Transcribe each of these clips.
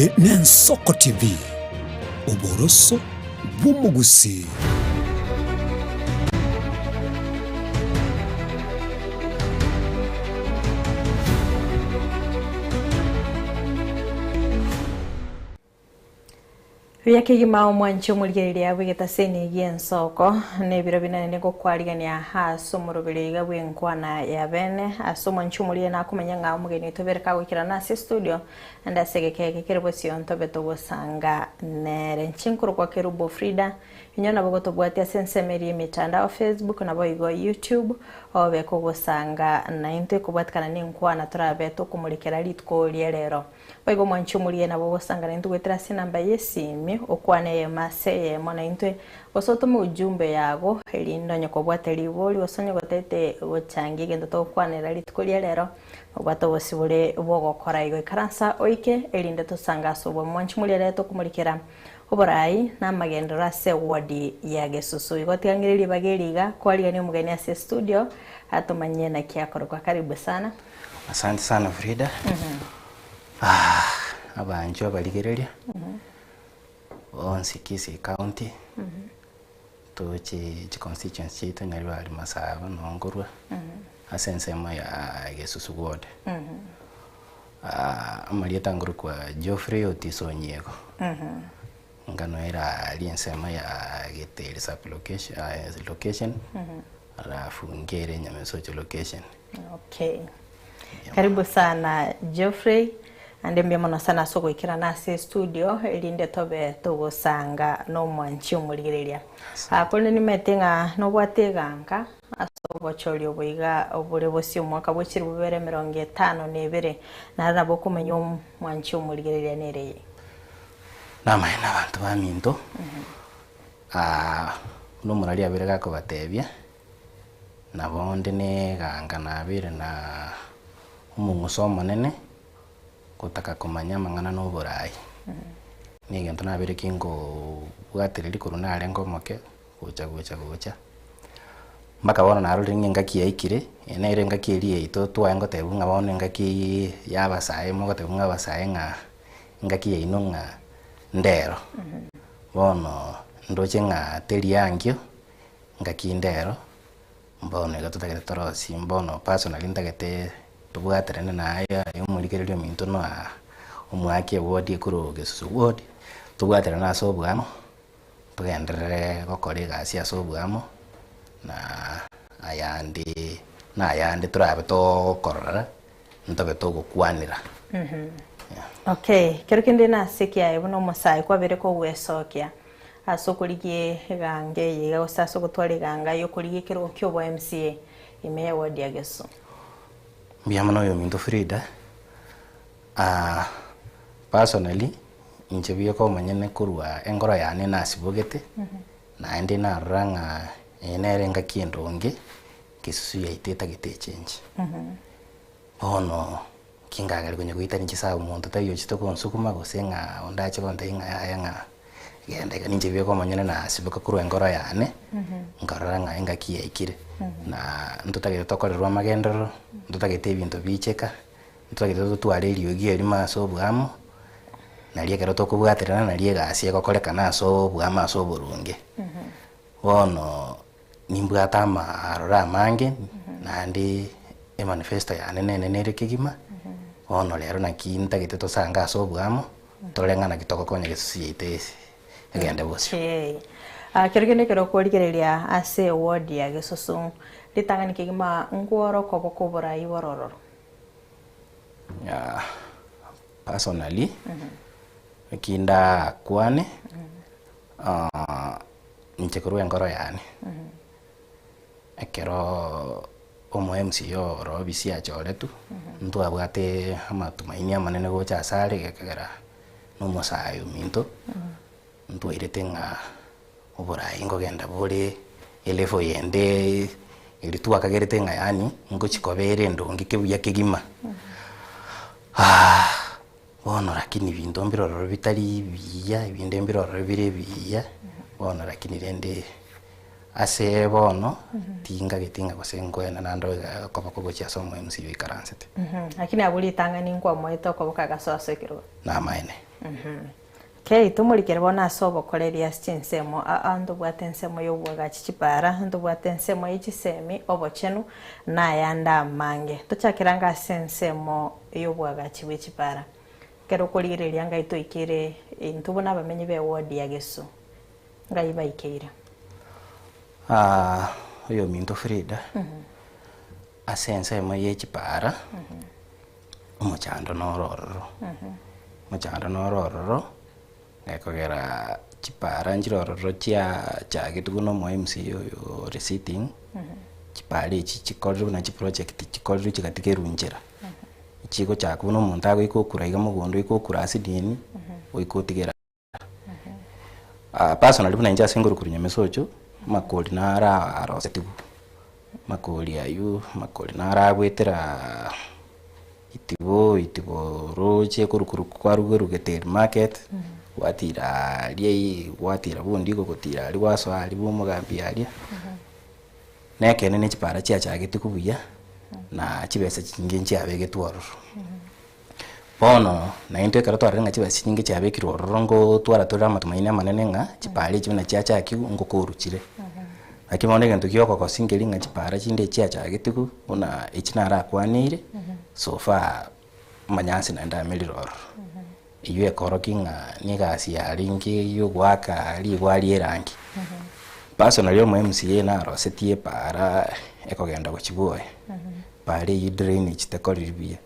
Eye n'Ensoko TV, oboroso bw'omugusi. Vyakigima omwancho mulgeria bwegeta sene y'Ensoko nebiro binene gokwarigania haso murubiriga bwenkwana ya bene aso mwancho mulie na kumenya nga omugeni tobereka gukira nasi studio ndasegekeke kerebo sionto betobosanga nere nchinkuru kwa Kerubo Frida inyona bogoto bwatia sensemeri mitandao Facebook na boigo YouTube obeko gosanga na inte kubwatikana ninkwana turabeto kumulikira litko lierero boigo mwancho mulie na bogosanga na into gwetera sinamba yesimi okwane yemase mona intwe osoto mu ujumbe yago elindo nyoko bwateli boli osonyo gotete gochangi gendo to kwanera litkolia lero obwato bosibule bogokora igo ikaransa oike elinde to sanga sobo mwanchi mulere to kumulikira oborai na magendo rase wadi ya gesusu igotiangiriri bageriga kwali ni mugeni ase studio atomanye na kiakoro kwa karibu sana. Asante sana Frida. Abanjo baligereria onsi Kisi County tochi constituency chetu nyariwa alimasaba nongorwa asensema ya Gesusu ward amalieta nguru kwa Geoffrey Otisonyego ngano era aliensema ya Geteri sub location alafu ngere Nyamesocho location. Okay, karibu sana Geoffrey. Ande mbiyamona sana soko ikira nasi studio elinde tobe togosanga no mwanchi umurigereria akone nimetenga no bwateganga asobo choli obuiga obure bosi umwaka bwechiri bubere 52 na boko menyo mwanchi umurigereria nereye nama ina bantu baminto no murali abere ko batebya nabonde ne ganga nabire na umungusomo nene kutaka kumanya mangana no borai ni gento nabere kingo bwatereri kuruna arengo moke gocha mbaka bona naruri ngaki yaikire ene ire ngaki eri ito twango tebunga bona ngaki yabasaye mo tebunga basaye nga ngaki yaino nga ndero bono ndoche nga teri yangyo ngaki ndero mbono gatutagete torosi mbono personally ndagete tubwaterene nayo yomurigererio minto no omwake wodi kuro Gesusu ward tubwaterana aso bwamo tugendere gokore gasi aso bwamo na ayande turabe to korora ntobe to gukwanira. Okay, kero kende na sekia ebono mosai kwa bere ko wesokia aso kurigie gange yega osaso gutware ganga yo kurigie kero kyo bo MCA ime wodi ya Gesusu. Mbiyamano yo minto Frida. Personally inchebiye ko manyene kurwa engoro yane nasibogete na ende na ranga enere ngakiendo nge Gesusu yaiteta gitechenje ono kingagari kunye guita nchisa umuntu tayo chitoko nsukuma gosenga ondache konta inga yanga genda ninchebiye ko manyene nasiboka kurwa engoro yane ngaranga engakiye ikire na ntutagire tokorerwa magendero ntutagite ebintu bicheka ntutagite tutware eriogi eri maso bwamo nalie kero tokubwaterana nalie gasi ekokorekana aso bwamo aso burunge bono nimbwata amarora amange nandi manifesto yane nene kigima bono lero nakintagite tosanga aso bwamo torengana kitoko konya Gesusu yaite agende bosi. Kirigene kero kworigereria ase ward ya Gesusu litangani kigima ngworo koboko borai bororo. Personally kinda kwane nchekuru engoro yani ekero omo MCO robisi achoretu ntu abwate amatumaini amanene gocha asare gekagera no mosayo minto ntu iretenga oborai ngogenda bore elefo yende ilitua kagerete nga yani ngochikobere ndongi kebuya kegima bono lakini bintu mbiroro bitari biya ibinde mbiroro bire biya bono lakini rende ase bono tinga gitinga gosengoena nando koba kogochia somo MCU ikaransete lakini abuli tangani nkwa moito koboka gasoso kiro na maene ke itumurikere bona sobo koreria chinsemo ando bwatensemo yobwaga chichipara ando bwatensemo ichisemi obochenu na yanda mange tuchakiranga sensemo yobwaga chichipara kero kurireria ngaito ikire intubona bamenye be ward ya Gesu ngai baikeira oyo minto Frida asensemo yechipara omochando norororo mochando norororo ekogera chipara njirororo cha gituguno mo MCU yo receiving chipari chikorru na project chikorru chikatikerunjera chiko cha kuno muntu agikokura iga mugondo ikokura asidini oikotigera personally buna inja singuru kurunya mesocho makoli nara arosetibu makoli ayu makoli nara agwetera itibo roche kurukuru kwarugeru geter market watira liei watira bundi gukutira ali waso ali bumugambi alia nekene ne chipara chia gitikubuya na chibesa chinge nchiabege twaroro bono na into ekara twaranga chibesa chinge chiabege rororo ngo twara tora matumaini manene nga chipali chibina chia kiu ngo koruchire akimone gento kiyoko ko singeli nga chipara chinde chia gitiku una ichinara kwanire so far manyansi na ndameli rororo iyo ekorokinga nigasi yaringi yo gwaka ali gwali erangi personally yo MCA na rosetie para ekogenda gochibuoye pare yu drainage tekoribia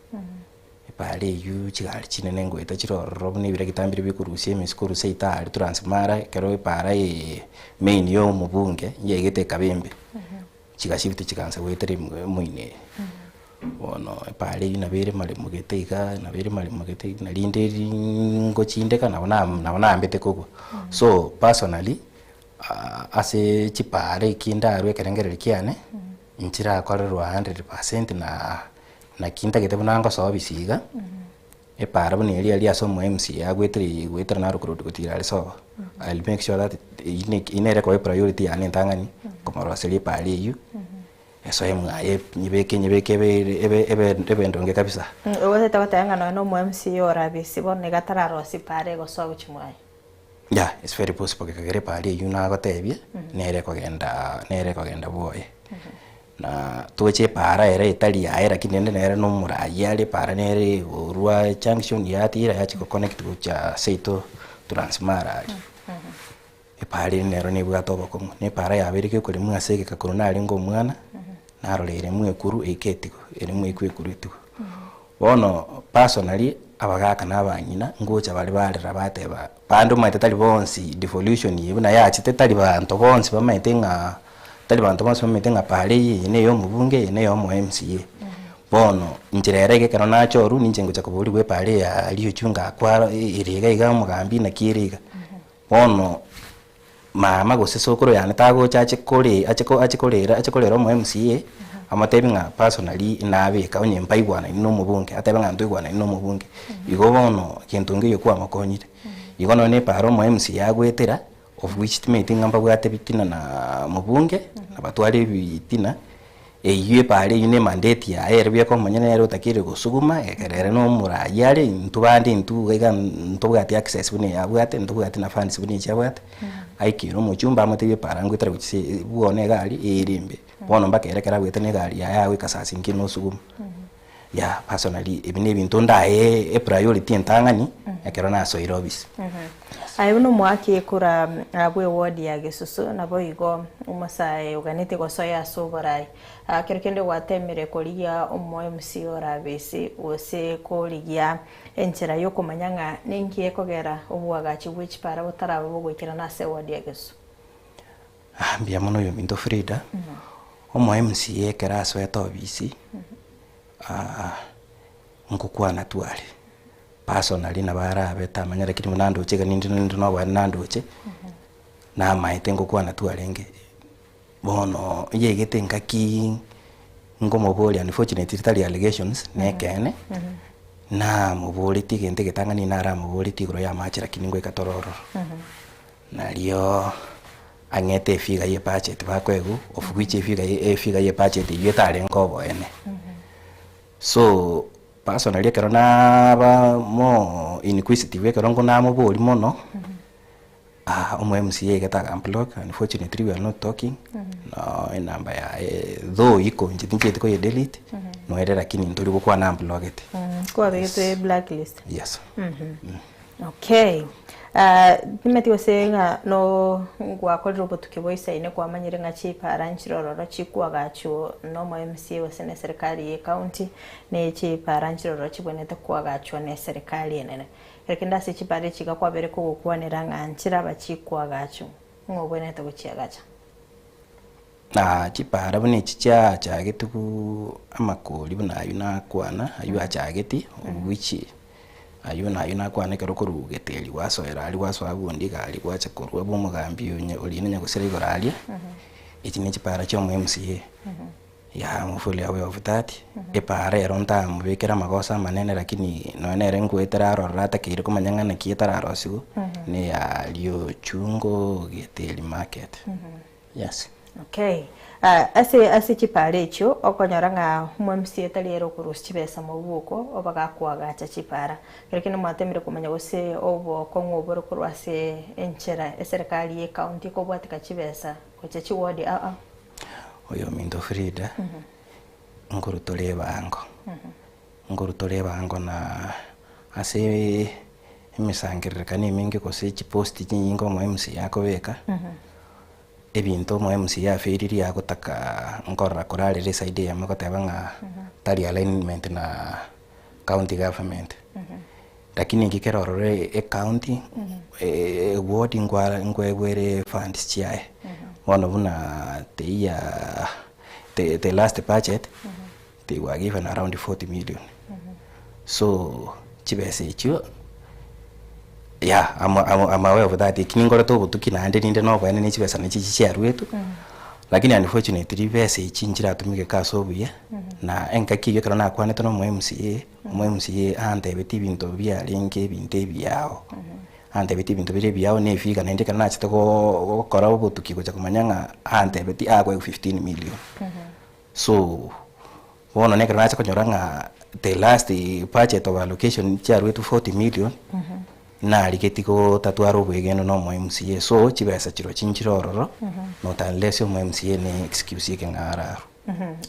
pare yu chigali chinene ngweta chirororo nibire gitambire bikurusie miskuru seita ali transmara kero para main yo mubunge yegete kabembe chigashibiti chikanza wetere muine bono pare yu nabere mali mugeteka nabere mali mugeteka nalinde ngo chindeka nabona ambete koko so personally ase chipare kindarwe kerengere kiane inchira akorerwa 100% na kinta gete bunanga so bisiga para buni ali asomo MC agwetera na rukurudu kutira ali so I'll make sure that inere ko priority ane tangani komaro aseli pali yu eso aye nyibeke ebe ndonge kabisa wote tawatanga no MC ora bisibo negatara rosi pare go so buchimwai yeah it's very possible kagere pali yu na gotebye nere kogenda boye na tuweche para ere itali aera kinende nere no murai ale para nere urwa junction yatira yachiko connect kucha seito transmara pare nero ne bwa tobo komo ne para yabirike kuri mwaseke kakorona ali ngo mwana narolere mwekuru eketiko ere mwekuru etiko bono personally abagaka nabanyina ngocha bali rabateba bandu maite tali bonsi devolution yibuna yachite tali bantu bonsi bamaitenga tali bantu bonsi bamaitenga pale yene yo mubunge yene yo mu MCA bono njirerege kana nacho ru ninje ngocha kubuli we pale ya aliyo chunga kwa irega iga mugambi na kirega bono mama gose sokoro yani tago chache kore achekolera mu MCA amatebinga personally inabe ka onye mpaigwana ino mubunge atebinga ndwigwana ino mubunge igo bono kintunge yo kwa makonyire igo no ne paro mu MCA agwetera of which timete ngamba bwate bitina na mubunge abatwali bitina eyue pare yune mandate ya erbye ko manyene yaro takire gusuguma ekerere no murayale ntubandi ntugega ntubwati access bune yabwate ntubwati na funds bune cyabwate aikiro mu cyumba amatebye parangwetera gutse buone gali erimbe bono mbakerekera gwete ne gali yawe kasasi nkino suguma ya personally ebine bintu ndaye priority entangani ekero na so irobis ayuno mwaki kura abwe ward ya Gesusu nabo igo umasaye uganite gosoya soborai kerekende watemere koligia umo MC orabisi ose koligia enchera yo kumanyanga ninki ekogera ubwagachi which para utarabo bugwikira na se ward ya Gesusu mbia muno yo minto Frida umo MC ekera so etobisi nkukwana twali personally na bara beta manyara kiri munando chega nindi no bwa nando che na maite ngukwana twalenge bono yegete ngaki ngomoboli unfortunately tali allegations nekene na moboli tigente getangani nara moboli tigro ya machira kiningo ikatororo nalio angete figure ye budget bakwegu of which figure ye budget yetare ngobo ene. So personally kero na ba mo inquisitive kero ngona mo boli mono. MCA getaga unblock. Unfortunately we are not talking. No number ya though iko njiti ko ye delete. No era lakini nduri ko na unblock it. Kwa bete blacklist. Yes. Okay. Timeti wasenga no ngwa ko robo tukiboisa ine kwa manyire nga chipa ranchiroro chikwa gacho no mo MCA wasene serikali ye county ne chipa ranchiroro chibonete kwa gacho ne serikali enene. Rekenda se chipare chika kwa bere ko kwanira nga nchira bachikwa gacho ngobonete guchia gacha. Na chipara bune chicha chagetuku amakoli buna yuna kwana ayu achageti which ayuna kwana kero kurugeteli wasoera ali waswa bundi gali kwacha korwa bomugambi oli nya gusere igorali iki ni chipara cyo mu MCA ya mufuli awe of that epara eronta mubekera magosa manene lakini no nere ngwetera rorata kire kumanyanga na kietara rosigo ne aliyo chungo geteli market. Yes. Okay. Ase chipare echo okonyora nga MCA taliero kuruschibesa mubuko obaga kwagacha chipara lakini mwatemire kumenya gose obo kongoboro kurwase enchera eserikali ye county ko bwatika chibesa koche chiwodi oyo Minto Frida ngurutole bango na ase emisangirika ni mingi kose chiposti nyingo mu MCA akobeka ebinto mu MCA afiriri agotaka ngorra korale side ya makoteba nga tali alignment na county government lakini ngikera orore county ward ngwere funds chiae one buna the last budget they were given around 40 million. So chibese chiyo yeah, I'm aware of that. Kiningora to butukina ande ninde no bane ni chibesa ni chichiaru etu. Lakini unfortunately bese chinjira tumike kaso buye na enkaki yo kana kwane to no MCA ande beti binto bya linke binte byao. Ande beti binto byao ne fika na ndika na chitoko kora butuki ko chakumanyanga ande beti agwe 15 million. So wono ne kana chakonyoranga the last budget of allocation charu etu 40 million. Na aliketiko tatuaro bwegeno no mu MCA so chibesa chiro chinchirororo no tanlesio mu MCA ni excuse yake ngara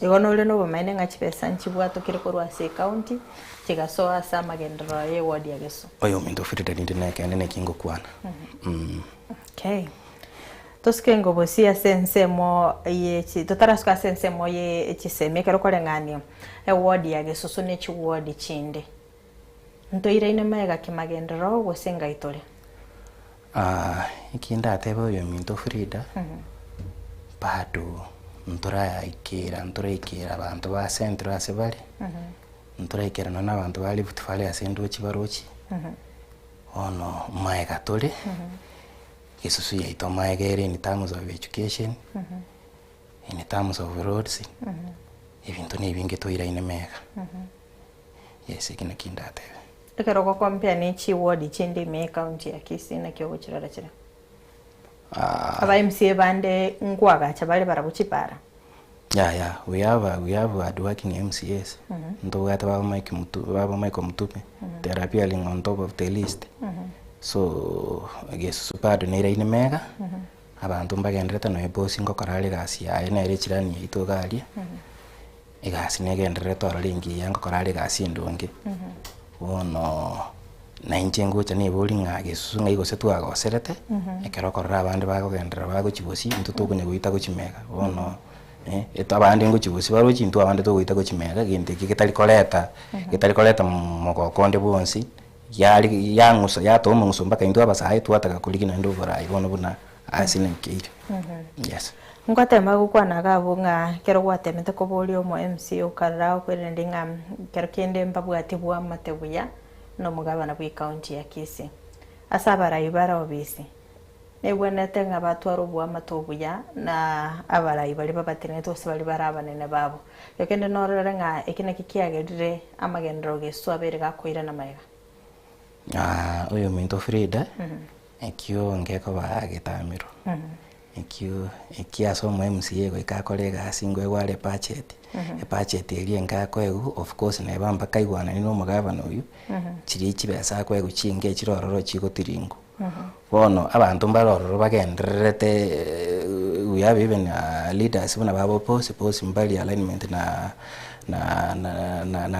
igono le no bamaine nga chibesa nchibwato kiriko se county chigaso asa magendro ye ward yageso oyo Minto Frida ndine kene kingo kwana. Okay. Toskengo bosia sensemo ye chi totaraska sensemo ye chiseme kero kolengani e ward yageso so ne chi ward chinde ntoire ine mega kimagendero gosenga itore ikinda atebo yo Minto Frida bado ntura ikira abantu ba centro asebali ntura ikira na abantu bali butfale asendo chibarochi ono mega tole Yesusu ya ito mega in terms of education in terms of roads ibintu ni binge toire ine mega yes ikina kinda atebo ekero ko kompia ni chi ward chinde me county ya Kisii na kyo chirara chira aba MCA bande ngwaga chabale barabuchipara we have hard working MCAs ndo gata baba Michael Mutupe therapy aling on top of the list so ageso supado ne ine mega abantu mbagendreta no ebosi ngokorale gasi ya ene rechirani ito gali egasi negendreta oralingi yango korale gasi ndonge wono na injengo chane boli ngage susunga iko setu ago serete ekero korra abandi bago gendera bago chibosi into to kunya guita guchimega wono eto abandi ngo chibosi baro chintu abandi to guita guchimega ginte kitali koleta moko konde bonsi yali yangusa yato munguso mpaka into abasai tu ataka kuligina ndo borai wono buna asine kire. Yes. Ngwatema gukwana gabo nga kero gwatemete ko boli omo MCA ukarao kwirendinga kero kende mbabwati bwa matebuya no mugabana bwi county ya Kisii asabara ibara obisi nebwenete nga batwaro bwa matobuya na abara ibali babatene to sebali barabanene babo yokende norere nga ekina kikiagerire amagendero gesu abere gakoira na maiga oyo Minto Frida ekyo ngeko bagetamiro ikiasoma MCA goikakora egasi ngoegware budget budget eri engakoegu of course neba mpaka igwanani na omogabana oyu chiri chibesa akoegu chinge chirororo chigotiringu bono abantu mbarororo bagendererete we have even leaders buna babo post mbali alignment na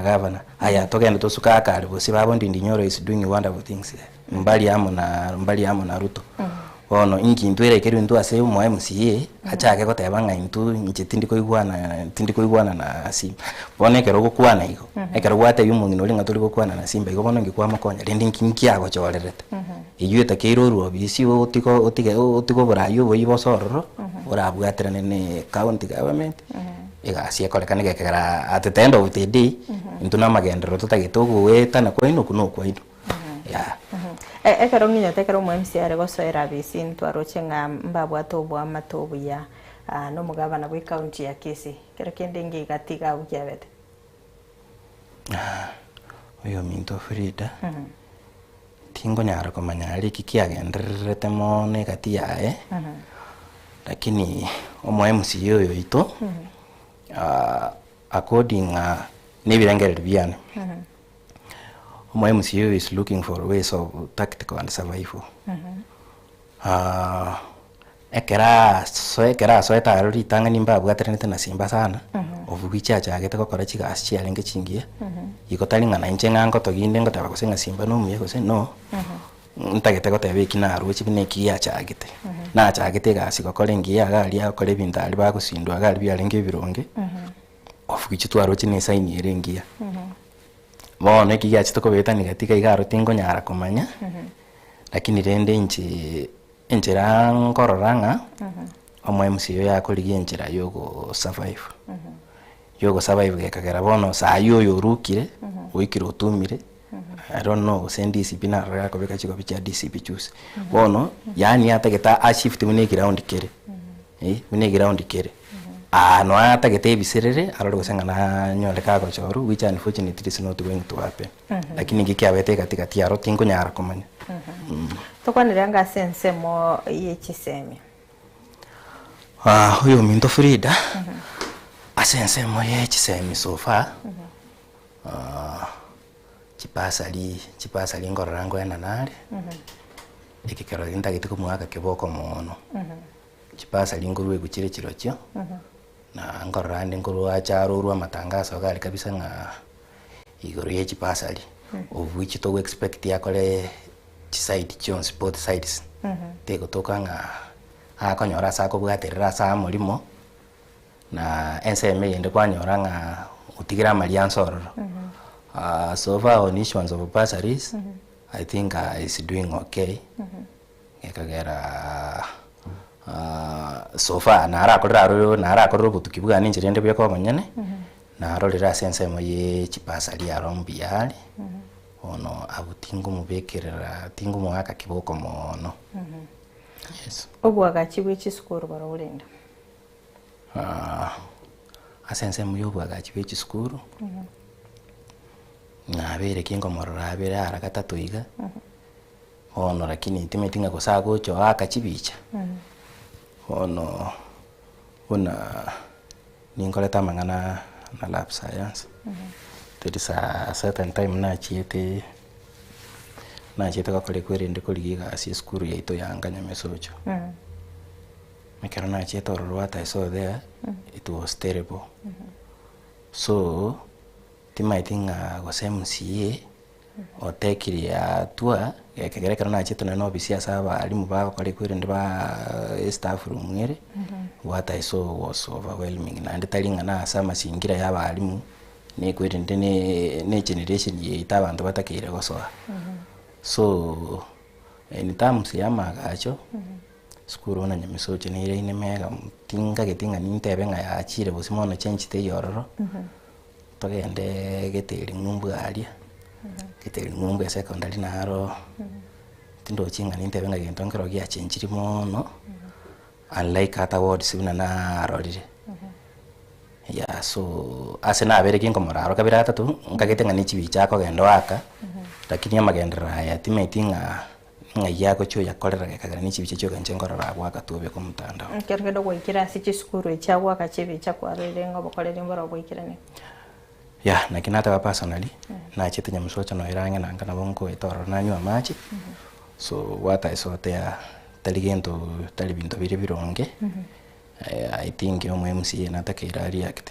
governor aya togenda tosuka akali bosi babo Ndindinyoro is doing wonderful things mbali amo na Ruto bono ingi ntwere keru ntu ase mu MCA achake goteba nga intu nche tindiko igwana na Simba bono ekero gokwana igo ekero gwate yumungi oli nga tuli gokwana na Simba igo bono ngikwama konya rindi nkinki ago chorerete iyueta keiro ruo bisi otiko burayo bo ibosororo orabwaterane ne county government egasi ekolekane gekera at the end of the day intu na magendero tutagetogo weta na kwaino kuno kwaino ya ekero nginya tekero mu MCA re gosoera bisi ntwaroche nga mbabwato bwa matobu ya no mugabana bwe county ya Kisii kero kende ngi gatiga ukyabete oyo minto Frida tingo nyara komanya ari kikiagendererete mone gati yae lakini omo MCA oyo ito according nebirengerero byane omo MCA is looking for ways of tactical and survival ekera so etaro ritanga nimba bwateranete na Simba sana ovugicha chagete gokora chigasi chiarenge chingie ikotalinga na inche ngango toginde ngotaba kusenga Simba no muye kose no ntagete gotebe kina aruchi bine kiya chagete na chagete gasi gokora ngiya gali akore bindali bagusindwa gali byarenge bironge ovugicha twarochi ne sign yerengia bono kiya chitoko beta negatika igaro tingo nyara komanya lakini rende inchira nkororanga omo MCA yakorigie inchira yogo survive gekagera bono sayo yorukire wikiro utumire I don't know send DCP na rako beka chiko bicha DCP choose bono yani atageta a shift mune ground kere mune ground kere no atagete biserere aroro gosenga na nyole ka gochoru which unfortunately is not going to happen lakini gikiabete katika tiaro tingo nyara komanya tokwaniranga sense mo yechisemi huyo minto Frida asense mo yechisemi so far chipasali ngororango ena nale ikikero ndagitiko mwaka kiboko mono chipasali ngurwe guchire chirocho na ngororande nguru acharurwa matangazo gali kabisa nga igoro ye chipasali of which to expect yakole side chons both sides tego tokanga akonyora sako bwaterera sa mulimo na enseme yende kwanyora nga utigira maliansororo so far on issuance of bursaries I think is doing okay ekagera so far nara akorero butukibwa ninje rende byo komanyane naro lira sense mo ye chipasali arombi yali ono abutingo mubekerera tingo mwaka kiboko mono yes obwaga chibwe chisukuru barolenda asense mu yobwaga chibwe chisukuru na bere kingo morora abere ara gatatu iga ono lakini timetinga kosago cho akachibicha ono una ningoleta mangana na lab science there is a certain time na chiete kakole kwere ndikoliga asi skuru yaito yanganya mesocho mekero na chiete what I saw there it was terrible so timaitinga go MCA otekiria tua kegerekana na chiete no bisia saba alimu ba kole kwere ndiba staff room ngere what I saw was overwhelming na nditalinga na sama singira yaba alimu ne kwere ne generation ye itabantu batakire gosoa so in terms ya magacho skuru na nyamisoche ne ire ine mega tinga getinga nintebe nga ya chire bosimono change te yororo togende geteri ngumbu alia geteri ngumbu ya secondary naro tindo chinga nintebe nga gento ngero gya chenjiri mono unlike other words bina na rorire ya so asena abere kingo moraro kabira tatu ngagete ngani chibi chako gendo aka lakini amagendera ya timetinga ng'aya gocho yakorera gekagera ni chibiche cyo ganche ngorora abwaka tube ku mutandao kergedo gwikira sichi skuru ichagwa kachibi chakwarire ngobokorera imboro gwikirane ya nakinata personally na chete nyamusocha no irange nanga na bongo etoro nanywa machi so what I saw there taligento talibinto bire bironge I think yo MCA natakira react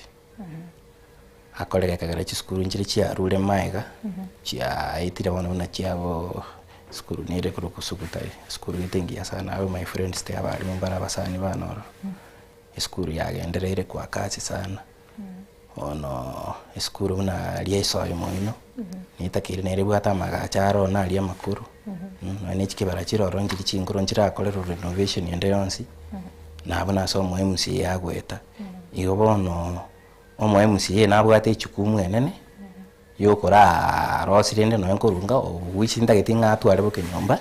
akorega kagara chiskuru nchire chia rule maiga chia aitire wana una chiabo skuru nire kuru kusukutai skuru itengia sana au my friends te abali mbara basani banoro skuru yagendereire kwa kazi sana ono skuru na lieso yomoino nitakire nere bwata magacharo na alia makuru no ni chikibara chiroro njiri chinguru njira akorero renovation yende yonsi na abona so MCA yagweta iyo bono omo MCA nabwate ichukumu enene yokora rosirende no enkorunga wishinda gitinga atware boke nyomba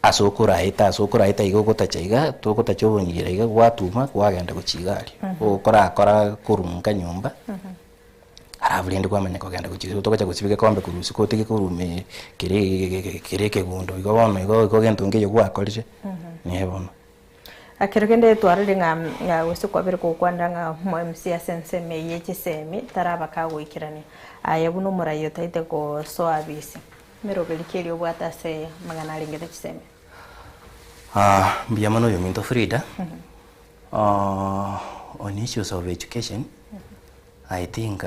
asokora ita igogotachaiga tokotachobonyira iga gwatuma kwagenda kuchigari okora kurunga nyomba aravulende kwamanya kugenda kuchigari tokacha kusibike kombe kurusi kotike kurume kireke gundo igo bono igo gento ngeyo gwakorire niebono akirogende twarire nga wesu kwabere ko kwanda nga MCA senseme yechisemi taraba kagwikirane ayabuno murayo taite ko soabisi mero belikeli obwata se magana lingete chiseme mbiyamano yo minto Frida on issues of education I think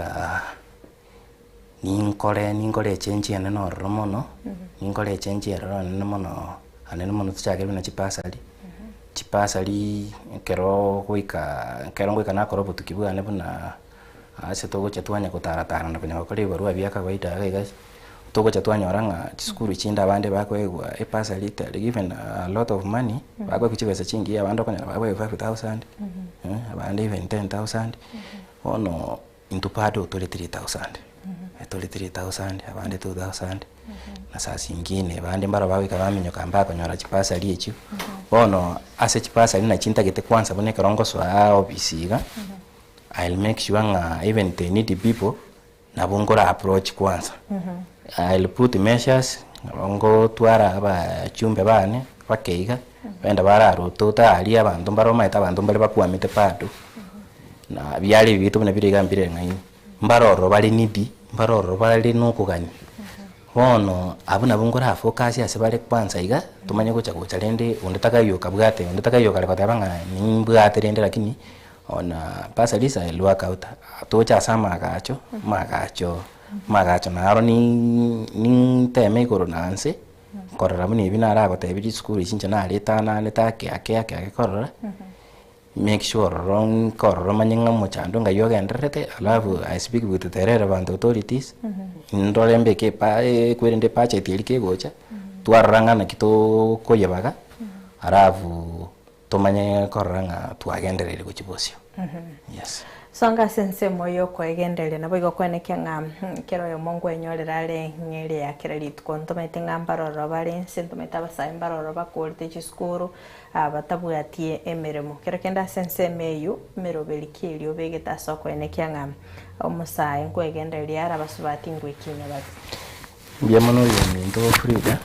ninkole change ene no romono ninkole change ero ene mono tuchage bina chipasali kero ngoika na korobo tukibwana buna ase togo chatwanya kutaratara na kunya bakore barua byaka baita guys togo chatwanya oranga chiskuru chinda abande bakwegwa epasali tell given a lot of money bakwe kuchibesa chingi abande konya bakwe 5000 abande even 10000 ono into part of 33000 33000 abande 2000 na sasa ingine abande mbara bawika bamenyo kamba konyora chipasali echi ono ase chipasali na chinta gete kwanza bone karongo swa obisiga I'll make sure even the needy people na bongora approach kwanza I'll put measures bongo twara aba chumbe bane bakeiga benda bararo tota ali abantu baroma eta abantu bale bakwamite pado na byali bitu bine birigambire ngai mbaroro bali needy mbaroro bali nokugani ono abuna bongora focus ase bale kwanza iga tumanye kucha lende undetaka yoka bwate undetaka yoka lekotebanga ni bwate lende lakini ona pasalisa work out tocha sama magacho naro ni teme koronanse korora muni binara gotebiri school ichinja na leta na leta ake korora make sure wrong korora manyinga mochando ngayoga enderete alafu I speak with the relevant authorities ndolembe ke pa kwerende pache tilike gocha twaranga na kito koyebaga alafu tomanye koranga twagenderere kuchibosio yes songa sense moyo ko egendele nabo igokweneke nga kero yo mongo enyorera ale ngere ya credit konto metenga mbaroro bale sento metaba sa mbaroro bakolte chiskuru abatabwatie emeremo kero kenda sense meyu merobelikeli obegeta soko eneke nga omusaye ko egendele ara basubati ngwekine bati byamano yo minto Frida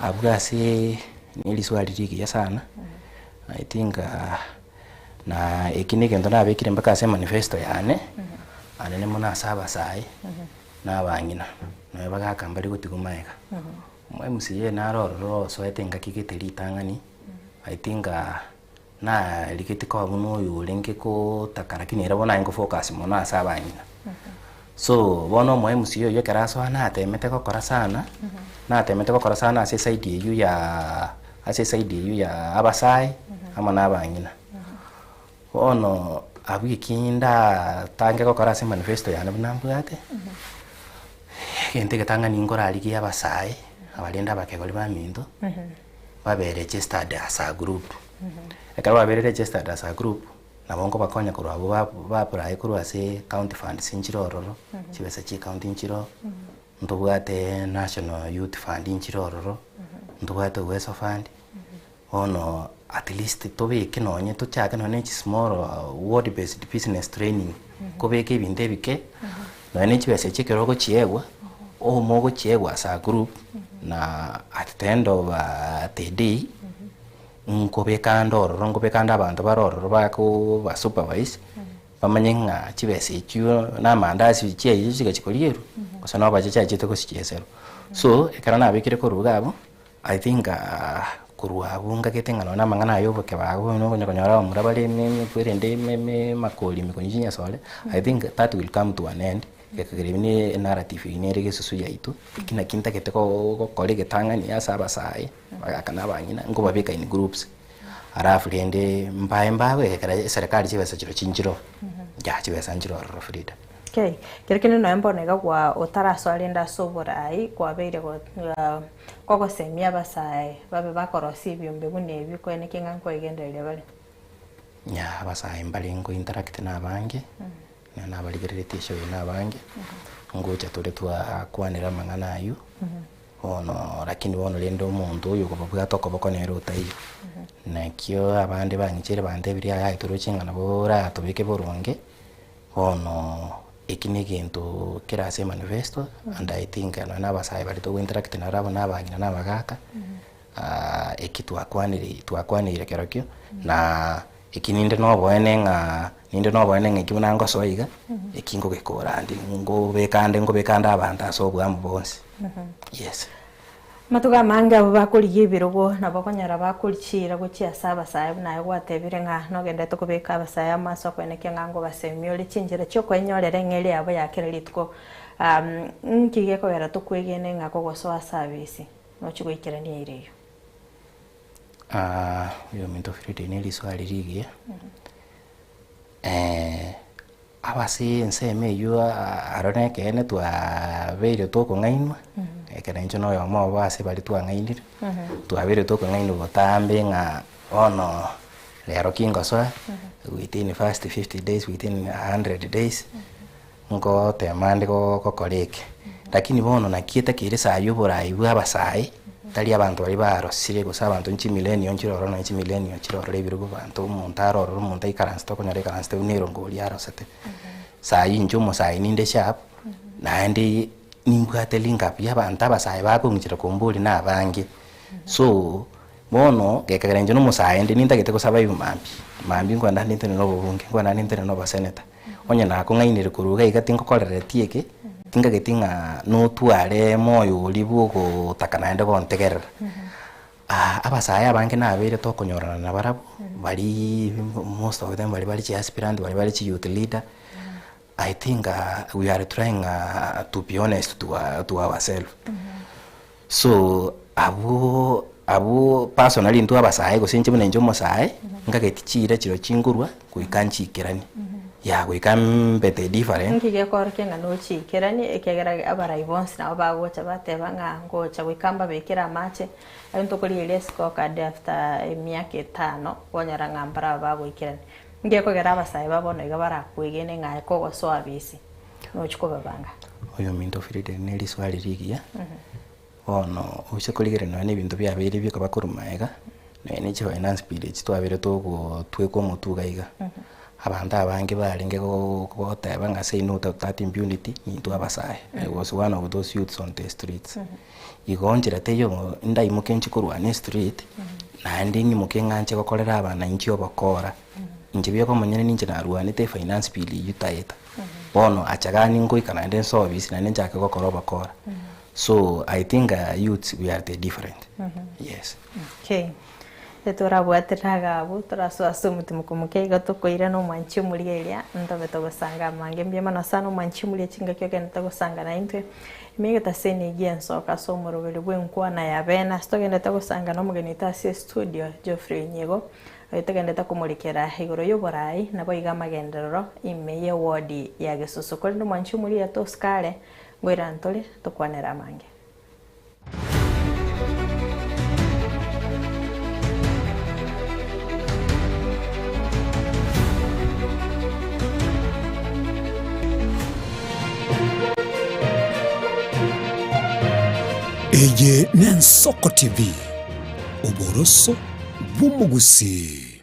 abwase niliswali ligi sana I think na ekinike ndo nabekire mpaka ase manifesto yane anene mona saba sai na bangina no baga mbali gutigumaega MCA na roro so etenga kigiteri tangani I think na likitiko muno yulenge ko takara kinera bona ngo focus mona saba ngina so bono MCA yo keraso na atemete ko kora sana na atemete ko kora sana ase side yu ya abasai ama na bangina ono abikinda tange ko kora se manifesto yana bunambwate gente ketanga ningora aliki abasai abalenda bakegoli baminto babe registered as a group ekaba babe registered as a group nabongo bakonya ko abo ba apply ko ase county fund sinchirororo chibesa chi county nchiro ndobwate national youth fund nchirororo ndobwate weso fund ono at least tobe kinonye to chaka no ne small word based business training ko beke ibinde bike no ne chibese chikero ko chiegwa o mogo chiegwa sa group na at at the end of the day nkobekanda ororo nkobekanda abantu barororo bako ba supervise bamanye chibese chiyo na mandazi chiye chikachikoliero kosana baje chito kosichesero so ekara nabikire ko rugabo I think kuruabu ngaketengana na mangana yobo kebago no konyora murabale meme pwerende meme makoli mikonyinya sole I think that will come to an end kekagiribini narrative inerege susu yaitu kina kinta keteko kolege tangani ya saba sai bakana banyina ngo babika in groups arafu rende mbawe kekara serikali chibesa chiro chinjiro ya chibesa njiro Frida. Okay, kirikini no embonega kwa otaraso alinda soborai kwa beire kwa semia basai babe bakorosi byombe bunebi ko ene kinga ko igenderere bale ya basai mbali ngo interact na bange na bali geretisho na bange ngo chatore twa kwanira mangana ayu ono lakini wono lendo muntu uyu ko toko boko nero utayi nakyo abande banyichere bande biri aya ituruchinga nabora tubike boronge ono ikini kintu kirase manifesto and I think na basai bali to interact na rabo na bangina na bagaka ekitu akwanire kerokyo na ikininde no boene ngikibuna ngo soiga ikingo gekora ndi ngo bekanda abantu asobwa mbonse yes matuga manga bakuriye birogo nabakonyara bakurikira gukia saba sayo nayo gwatebire no gende to kubeka basaya amaso kweneke ngango basemyo likinjira cyo kwenyorere ngeli abo yakereritwo nkige ko yara to kwegene ngako gosoa service no chigwikira ni ireyo yo minto Frida neli swali ligie abasi nseme yo arone kene twa beire to ko ngainwa ekera ncho no yo mo base bali twa ngainire twa beire to ko ngainu botambe nga ono lero kingo so within first 50 days within 100 days ngo temande ko koleke lakini bono nakieta kire sayo borai abasai tali abantu bali barosire gusa abantu nchi millennium nchiroro na nchi millennium nchiroro lebirugo bantu muntaro ro muntai karansto ko nyare karansto unero ngoli arosete sai njumo sai ninde sharp na ndi nimbwate linga pya abantu abasai bako nchira kombuli na abange so bono gekagera njono musai ndi ninda gete kusaba mambi ngo ndandi ntene no bunge ngo ndandi ntene no baseneta onya na ko ngainire kuruga igatingo kolere tieke tinga getinga no tuare moyo olibu ko takanaende ko ntegerera abasaya abange na abere to konyorana na barabo bali most of them bali chi aspirant bali chi youth leader I think we are trying to be honest to ourselves so abu personally ntu abasaya go sinche bune njomo sae ngagetichira chiro chingurwa kuikanchikirani ya gwikambete different ngige korke ngano chikirani ekegera abara ivons na bagocha bateba ngocha gwikamba bekira mache ayunto kuri lesko card after miaka 5 wonyara ngambara bagwikirani ngiye kogera abasai babona igabara kwegene ngaye kogo so abisi no chiko babanga oyo minto Frida neli swali ligia ono ushakoligere no ne bintu bya biri byo kabakurumaega ne chi finance bill twabere to tweko mutugaiga abantu abange balinge ko teba ngase no that impunity into abasai I was one of those youths on the streets igonjira teyo ndaimuke nchikurwa ne street na ndingi mukenganche kokolera abana inchi obakora inchi byo komanyene ninje narwa ne te finance bill yutaeta bono achagani ngo ikana nden service na nenjake kokoro bakora so I think youths we are the different yes okay tora bwatiraga abo turaso asumuti mukumuke gato koira no manchi muri elia ndabe to gusanga mange mbyema na sano manchi muri kinga kyo kenda gusanga na intwe imege taseni genso kaso murubele bwenkwa na yabena stogenda to gusanga no mugeni tasi studio Geoffrey Nyego ayitagenda kumurikira igoro yoborai nabo igamagenderero imeye ward ya Gesusu kuri no manchi muri ya Toskale ngoira ntole to kwanera mange Eye Nensoko TV Oboroso bw'umugusi.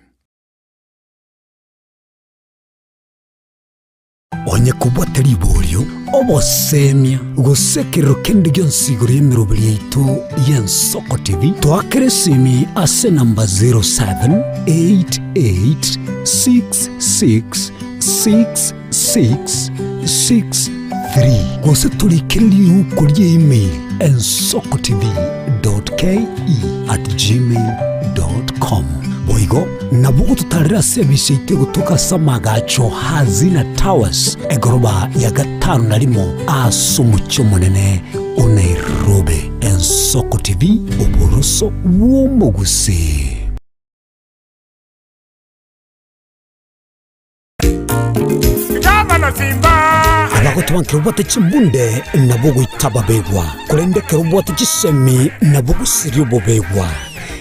onye kubwatari ibolyo obosemia gusekero kendi gyonsiguro y'emirobiri yaitu y'Ensoko TV twakere simi ase namba 0788666663 gose turikiriri uko ry'email ensokotv.ke@gmail.com boigo nabugo tutarira service ite gutuka samagacho hazina towers egoroba ya gatanu narimo asumucyo munene Nairobi. Ensoko TV uboroso w'umuguse. Abagoto bankira ubwate chimbunde nabugo itababegwa kurendekera ubwate chisemi nabugo siri bobegwa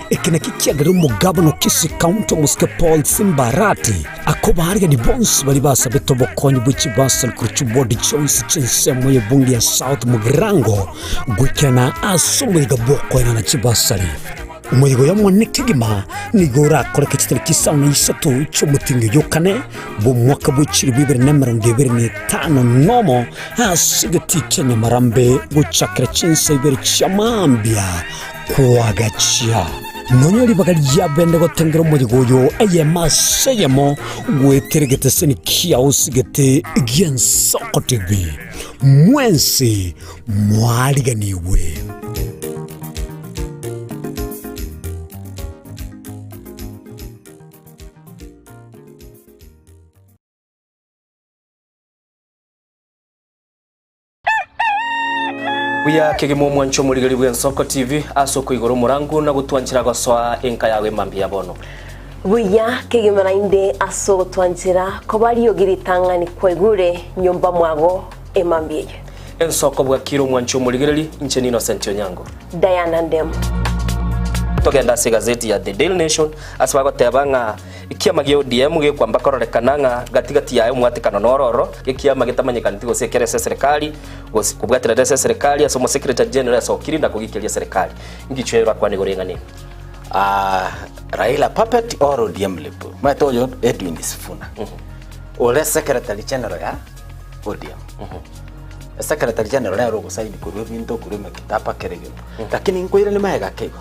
ekena kikiagara umugabo no kisi county muske Paul Simbarati akoba harya ni bonse bari basabe tobokonyi bw'ikibasa kurucu body choice chinsemo y'ebungi ya South Mugirango gwikena asumuriga boko na kibasari umuyigo ya mwane kigima nigora koreka kitari kisauna isatu cy'umutingo yokane bo mwaka bw'ikiri 2025 nomo hasigati Kenya marambe gucakira chinsa ibere cyamambya kuwagachia nonyori bagarya bende gotengera umuyigo ayemaseyemo weteregete seni kia usigete Ensoko TV mwensi mwaliganiwe. Buya kegemo mwancho muligari bw'Ensoko TV asoko igoro murangu na gutwanchira goswa enka yawe mambia bono. Buya kegemo nainde aso twanchira ko bari yogiritangani kwegure nyomba mwago emambie. Ensoko bwa kiro mwancho muligari ncheni Innocent Onyango. Diana Ndem. Togenda se gazeti ya The Daily Nation asaba gotebanga ikiama gyo DM ge kwamba kororekananga gatigati yayo mwatikano nororo ikiama gitamanyikana gose kerese serikali gose kubwatira rese serikali asomo secretary general asokiri ndakugikiria serikali ngichwera kwa negorengane Raila puppet or ODM lepo matoyo Edwin Sifuna ole secretary general ya ODM secretary general ya rogo saidi kuru binto kuru makitapa kerege lakini nkoira ni maega kego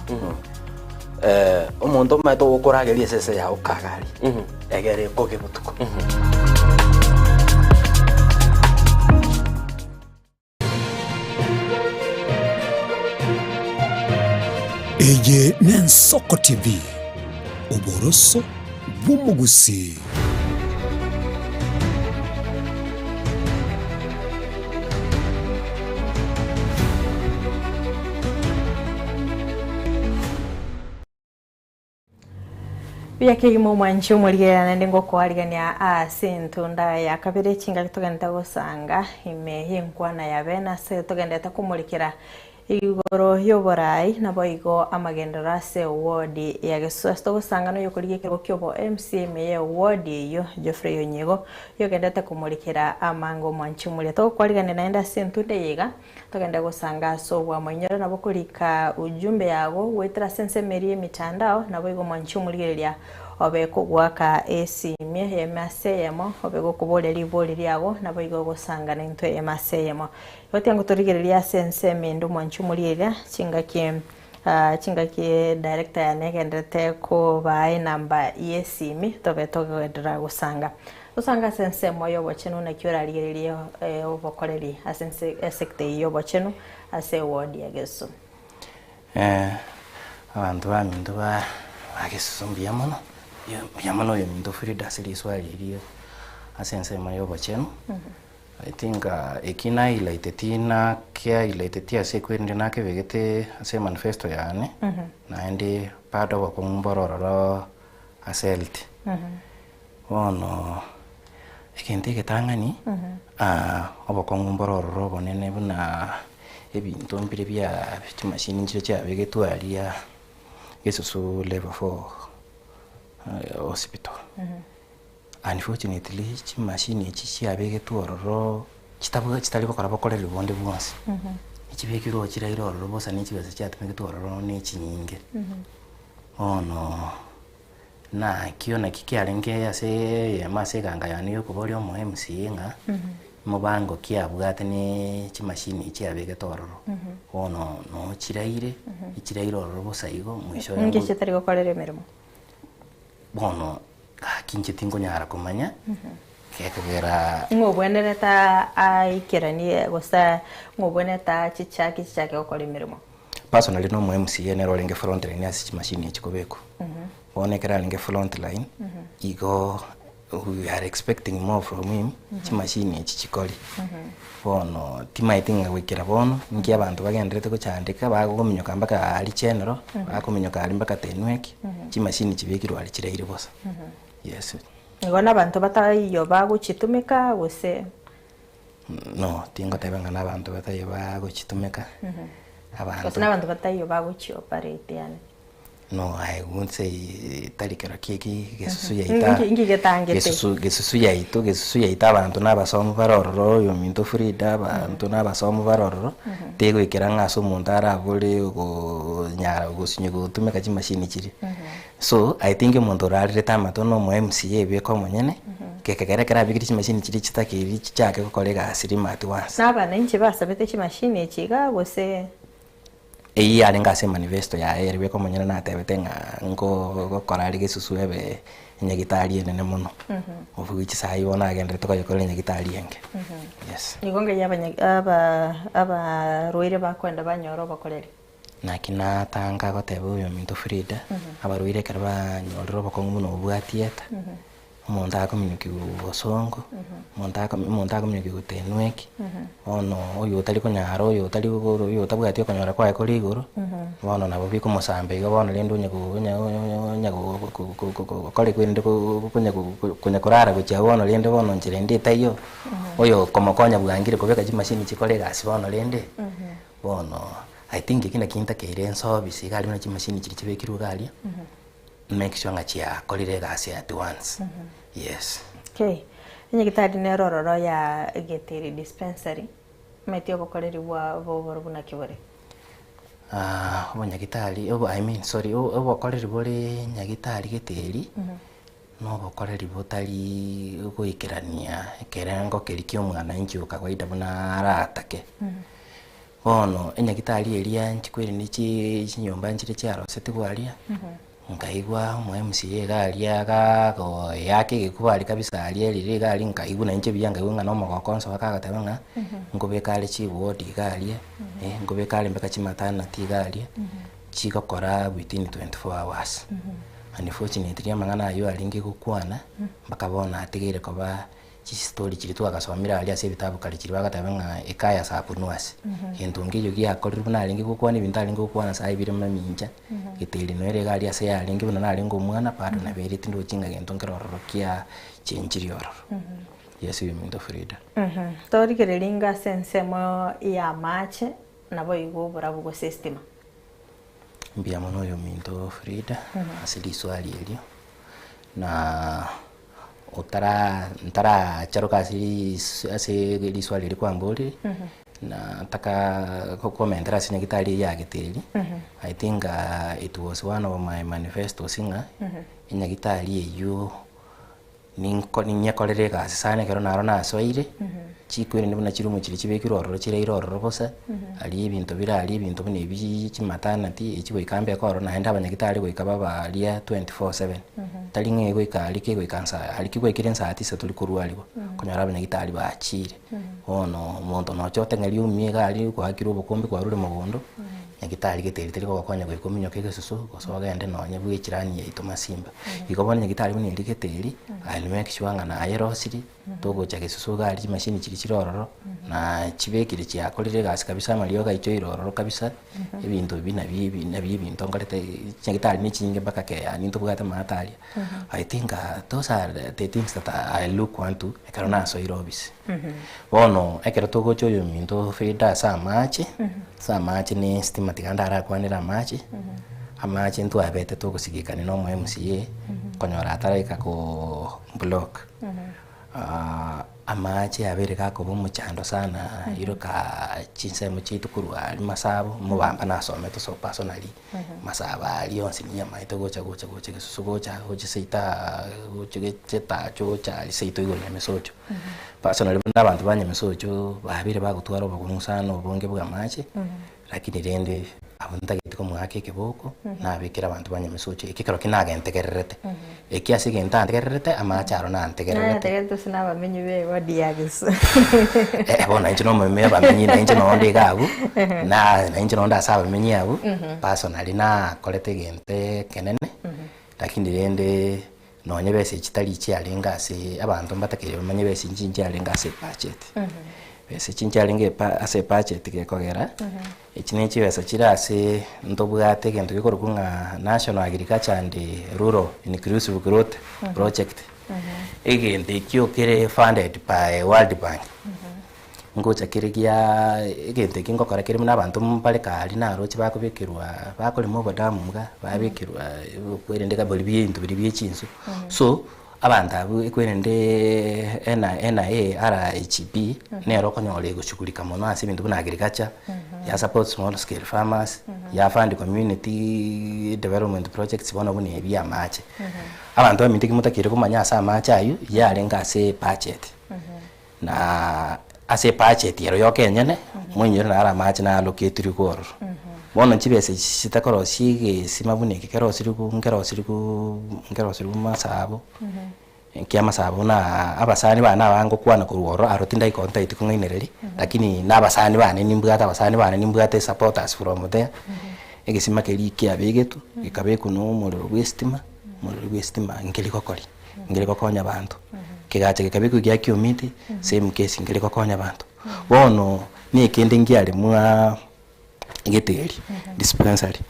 omuntu mato gukurageria sese ya ukagari egere koge butuko Eye n'Ensoko TV uboroso bw'umugusi. Bia kigimo mwancho muligera nende ngoko aligania asintunda ya kabere chinga tugenda gusanga ime hinkwana ya bena se tugenda takumulikira igoro yoborai naboigo amagendera se ward ya Gesusto gusanga no yokuriye kiro kyobo MCM ya ward yo Geoffrey Onyigo yogenda takumulikira amango mwancho mulia to kwaligana naenda sintunde yiga tugenda gusanga so bwa manyoro nabokulika ujumbe yago wetra sense merie mitandao naboigo mwancho muligeria obeko gwaka esimye yemaseyemo obego kubolera iboli lyago naboigo gusanga n'intwe yemaseyemo yotengo torigereria sense mendo mwanchu mulira chingaki director ya negendete ko bai namba yesimi tobetogedra gusanga sense moyo bochenu na kyora ligereria obokoreri asense sector yo bochenu ase ward ya Gesu abantu bamindu ba agesumbia mono yamono yomindu Frida siliswalirie asense moyo bochenu I think ekina ilaitetina kia ilaitetia sekwende nake vegete ase manifesto yani na ndi pado wa kumbororo aselti ono ekente ketangani obokongumbororo bonene buna ebintu mpire bya machine nje cya vegetu alia yesusu level 4 hospital unfortunately machine echi abege tuororo kitabuga kitali bakora bakorera bonde bwose ikibekiro kirayiro ororo bosa n'ikibase cyatumye tuororo n'iki nyinge ono na kiona kikiarenge ase yamase ganga yani yo kubori omo MC nga mubango kiabwate ni chimashini chiabegete ororo bono no chiraire ichiraire ororo bosaigo mwisho ngi chitari gukorera emirimo bono kinche tingonyara kumanya kekogera ngobwenereta aikeranie gosa ngobweneta chichaki gukora emirimo personally no mo MCA ne rolling front line as chimashini chikobeko bono kera linge front line igo we are expecting more from him chimashini chichikoli bono timaitinga wikira bono ngi abantu bagendrete kuchandika bagominyoka mpaka ali chenero bagominyoka ali mpaka tenweki chimashini chibekirwa ali chiraire bosa yes ngona abantu batayo baguchitumika gose no tingo tebanga nabantu batayo baguchitumika abantu batayo baguchioperate yani no I won't say talikera kiki gesusu yaita ingi getangete gesusu yaita abantu nabasomo barororo yo minto Frida abantu nabasomo barororo tego ikiranga so muntara buri go nyara go sinyigo tumeka chimashini chiri so I think umuntu rari tamato no mo MCA beko monyene kekegerekera bigiri chimashini chiri chitakiri chichake kokolega asirima at once naba nenche basabete chimashini chiga gose eyi ali ngase manifesto ya erwe ko monyana na tebete ngo gokorari gesusu ebe nyagitari enene muno uvugi chisayi wona agendre to koyokole nyagitari yenge yes igonge aba roire bakwenda banyoro bakorere nakina tanga gotebe uyo minto Frida abaruire karba nyororo bakongu no bwatieta umuntu akominyoki bosongo umuntu akominyoki gutenweki ono uyu utari kunyaro uyu utabwati konyora kwa ekori iguru bono nabo biko musambe igo bono lendo nyago kole kwende kunya kurara gucha bono lendo bono njire nditayo uyu komokonya bwangire kubeka chimashini chikole gasi bono lende bono I think kina kinta keirenso bisigali na chimashini chiri chibekirwa galia make sure nga chia kolire gasi at once yes okay nyagitari ne rororo ya getiri dispensary metio bokoreri bo buna kibore nyagitari I mean sorry bokoreri bore nyagitari geteri no bokoreri botari goikerania kerengo kerikio mwana inchi ukagwaida buna aratake bono nyagitari elia nchikwiri ni chinyomba nchire chiaro setigwalia ngaigwa mu MCA galia gago yake gikubali kabisa alierire gali ngaigwa na nche byanga wenga no makonso bakagatanga ngobeka ali chi ward galia ngobeka ali mbeka chimatana ti galia chigokora within 24 hours unfortunately amangana ayo alingi gukwana bakabona atigire koba chi story chiri twakasomira ali ase bitabu kali chiri bagatabanga ekaya sapunuasi entungi yogi akorira buna alingi gukwana ibintu alingi gukwana sai bire maminja giteli no ere gali ase alingi buna alingi omwana pado na bere tindo chinga gentongero rorokia chenjiri ororo yes you minto Frida tori kerelinga sensemo ya match nabo igo burabugo system mbia mono yo minto Frida asili swali elio na ntara charuka ase liswali liko mboli na taka kokomentera sine gitari ya giteri I think it was one of my manifesto singa inya gitari eyo ninko ninyakolere gasi sane kero naro nasoire chikwire ndibona chirumu chiri chibekiro ororo chireiro ororo bosa ali ibintu birali ibintu bine bichi chimatanati echigo ikambe akoro na enda abanyagitari goikaba balia 24/7 talinge goikali ke goikansa ali kigwe kirensa ati se tuli kurualigo konyara abanyagitari baachire ono muntu no chote ngali umiega ali ko hakiro bokombe kwa rule mugondo nyagitari geteri teri ko konya goikominyo kegesusu gosoga ende no nyabwe kirani yaito masimba ikobona nyagitari bune ndiketeri ali make sure nga na ayerosiri togo chake susu gali machine chiri chirororo na chibekire chiakolire gasi kabisa malio ga icho irororo kabisa ebintu bina bintu ngalete nyagitari ni chinge baka ke ani to bugata matali I think those are the things that I look want to ekarona so irobis bono ekero togo choyo minto Frida sa match ni stimatikanda ara kwanira match amache ntu abete to kusigikana no MCA konyora ataraika ko block amache abere kakobo muchando sana iroka chinsemo chitu kurwa masabo mubamba nasomete so personally masaba alionsi nyamaito gocha gesusu gocha seita cheta chocha seito igone mesocho personally n'abantu banye mesocho babire bagutwara bakumusano bonge bwa mache lakini rende abunda gitiko mwake kiboko nabikira abantu banye mesocho ikikaro kinagentegererete ekiasi gentantegererete amacharo nantegererete tegerete sinaba menyu be wadiagis bona incho no meme bamenyi na incho no ndigabu na incho no ndasaba menyi abu personally na kolete gente kenene lakini rende nonye bese kitali kyalenga se abantu mbatakire bamenye bese njinji alenga se budget bese chinchalinge ase budget gekogera ekine kibesa kirase ndobwate gento gikoro kunga National Agriculture and Rural Inclusive Growth Project egende kyokere funded by World Bank ngocha kirigia egende kingokora kirimo nabantu mpale kali naro kibakubikirwa bakolimo bodamu mga babikirwa kwerende kaboli bintu biri chinso so abantu abo ekwerende NIA RHB nero konyole gushughulika mono ase bintu buna agriculture ya support small scale farmers ya fund community development projects bona bune bya mache abantu bamite kimutakire kumanya asa amache ayu yalenga ase budget na ase budget yero yokenyene munyira na ara mache na allocate rigoro bona chibese sitakoro sige simabune kero siriku masabo kia masabo na abasani bana bango kwana kuruoro arotinda ikonta itikunginereri lakini nabasani bane nimbwata abasani bane nimbwata supporters from there egesima keri kia begetu ikabeku no muliro westima ngeliko konya abantu kigache kikabeku gya kiomiti same case ngeliko konya abantu bono ni kende ngiale mwa geteri dispensary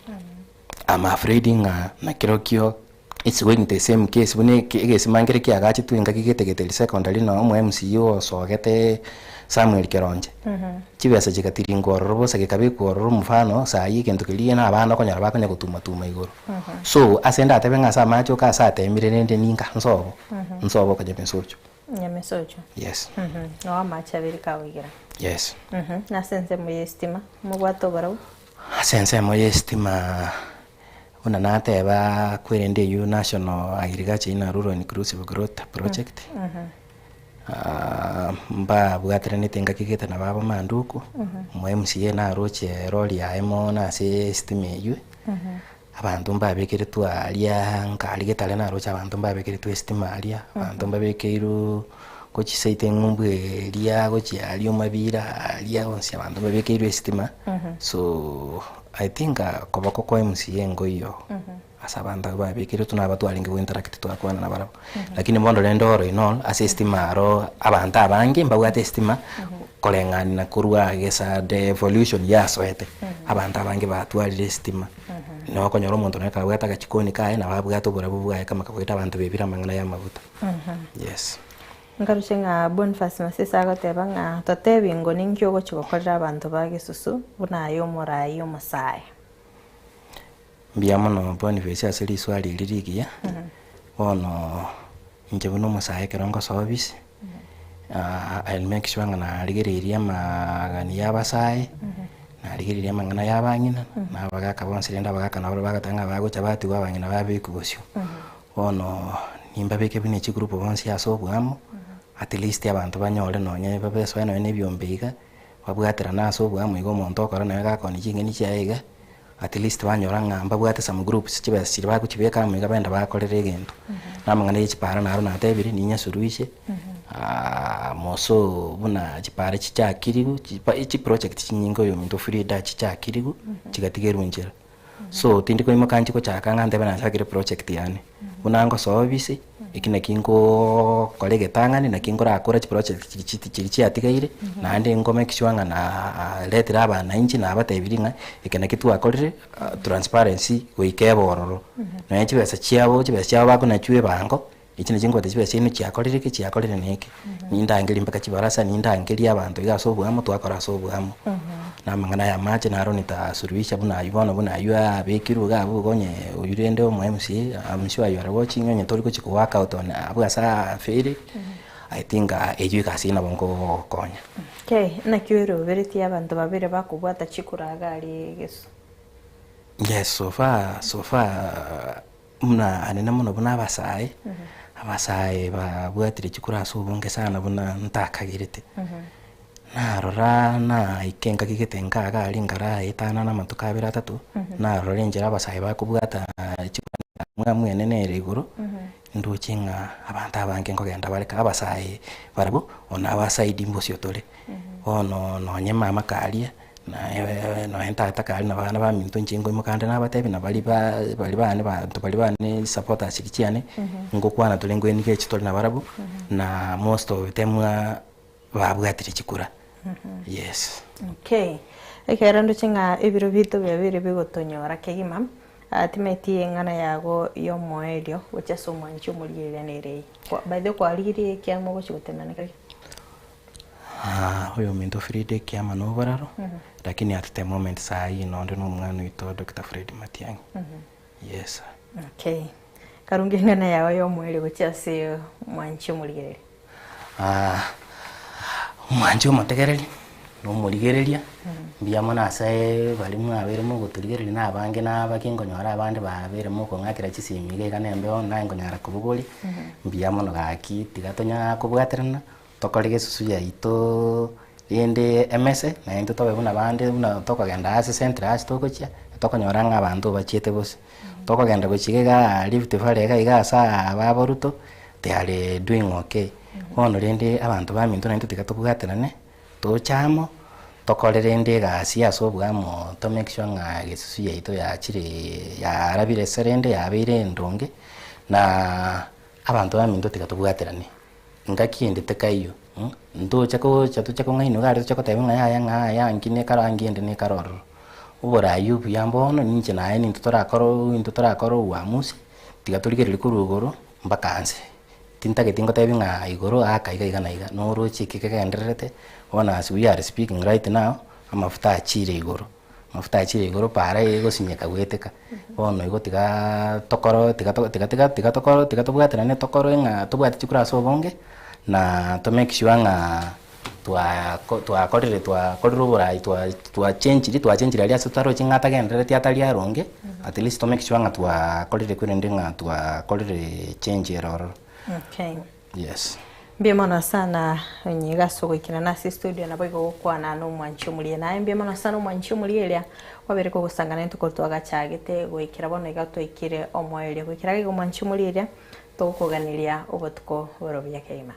I'm afraid na kirokio it's going the same case bune egesimangire kiagachi twinga kigetegeteri secondary no mu MCO sogete Samuel Keronje chibesa chikatiri ngororo bose kikabikororo mfano saa hii kento kilie na abana konyara bakonya gutuma igoro so asenda atebenga sa macho ka sa temire nende ninga nsobo kaje pensocho nyamesocho yes no amacha birika wigira yes na sense mo estima mo gwato barau sense mo estima una nateba kwerende yu National Agriculture and Rural Inclusive Growth Project mba bwatira nitenga kigeta na baba manduku mu MCA na roche roli ya emo na se estima yu abantu mbabekere twalia nkaligeta na roche abantu mbabekere tu estima alia abantu mbabekeiru kochisaite ngumbwe lia gochi alio mabira alia onsi abantu mbabekeiru estima so I think kobako kwa MCA ngoyo asabanda babekire tunabatu alinge interact twakwana na barabo lakini mondo lendo oro inol asestima aro abantu abange mbawate estima kolengani na kurwa gesa the evolution ya soete abantu abange batwalire estima no konyoro muntu neka bwata gachikoni kae na babwato burabu bwae kama kakwita abantu bebira mangana ya mabuta yes ngarushenga Boniface Masisa agoteba nga totebingo ningyo gochigokorera abantu bagesusu bunayo morayo masaya mbiamono Boniface aseli swali lirigia ono nje buno masaya kerongo service I'll make sure na ligereria magani yabasai na ligereria mangana yabangina na bagaka bonserenda bagaka na bagatanga bagocha bati babangina babikubosyo ono nimbabeke bine chigroup bonsi asobwamo at least abantu banyole nonye babeso eno nebyombiga babwatira naso bwamo igo monto okora nawe gakoni kingeni cyaiga at least banyora ngamba bwate some groups kibesi bakukibeka mu igabenda bakorera egento namangana y'ikipara naro natebiri ninya suruishe moso buna kipara kichakirigu iki project kinyingo yo minto free da kichakirigu kigatigerunjira so tindiko imokanchi ko chakanga ndebe na sakire project yani bunango service ikina kingo kolege tangani na kingo rakora chi project kirichi atigaire na ande ngome kishwanga na letira abana inchi na abatebiringa ikina kitu akorire transparency goikebororo na enchi besa chiabo bakuna chwe bango ikina kingo tebesa ino chiakorire neke nindangeli mpaka chibarasa nindangeli abantu igasobwamo twakora sobwamo na mangana ya mache na ronita suruisha buna yua bekiru gabo gonye uyurende mu MC I'm sure you are watching onye toliko chiko work out on abwasa feri I think eju kasi na bongo konya. Okay, na kiuru veriti abantu babire bakubwata chikuraga ali Yesu. Yes, so far muna anena muno buna abasai. Abasai babwatire chikura so bonge sana buna ntakagirite. Narora na ikenga kigitenga gali ngara itana na matukabira 3 narora enjera abasai bakubwata chikura mwene nere iguru nduchinga abantu abange ngogenda bareka abasai barabo ona abasaidi mbosyo tole ono nonye mama kalia na no enta kali na bana ba minto nchingo imukande na batebi na bali bane supporters ikiane ngokwana tole ngweni ke chitole na barabo na most of them babwatire chikura. Yes. Okay. Ekera nduchinga ibiro bito byabire bigotonyora kegima atimeti ngana yago yo moelio wacha somo ncho mulire nere by the quality kyamo gochutena nekari huyo minto Fride kyama no bararo lakini at the moment saa hii nondo no mwana ito Dr. Fred Matiang'i. Yes. Okay. Karungi ngana yago yo moelio wacha se mwancho mulire mwancho mategereri no muligereria mbiyamo sae bali mwabere mu guturigereria na abange na bakingo nyora abandi babere mu ko ngakira chisimige kana mbeo na ngo nyara kubugoli mbiyamo no gaki tigatonya kubwaterana tokorige susu ya ito yende MS na into tobe buna bandi buna tokagenda ase center ase tokochia tokonyora nga abantu bachiete bose tokagenda gochigega lift fare ga sa baboruto they are doing okay ono rende abantu ba minto na into tigatubwaterane tochamo tokorere ndega siaso bwamo to make sure nga gesusu yaito ya chire ya rabire serende ya bire ndonge na abantu ba minto tigatubwaterane ngakinde tekayo ndo chako ngaino gari chako tabe nga ya ngine karangi ende ne karoro ubora yubu yambono ninche na ni ntutora koro wa musi tigaturigere kurugoro mbakanze tinta getingo tabe nga igoro akaiga na iga no rochi kikegenderete ona as we are speaking right now amafuta achire igoro para ego sinyeka gweteka ono igo tiga tokoro tigatobwaterane tokoro nga tobwate chikura so bonge na to make sure nga twakorire borai twachenjire alia sutaro chingata gendere tiatali aronge at least to make sure nga twakorire kwirende nga twakorire change error. Okay. Yes. Mbiyamana sana nyiga soko ikina nasi studio na boigo kwa na no mwancho mulie na mbiyamana sana mwancho mulielia wabere ko gusangana ntuko twagachagete gwikira bono igato ikire omwelia gwikira go mwancho mulielia to kuganilia obotuko borobya keima.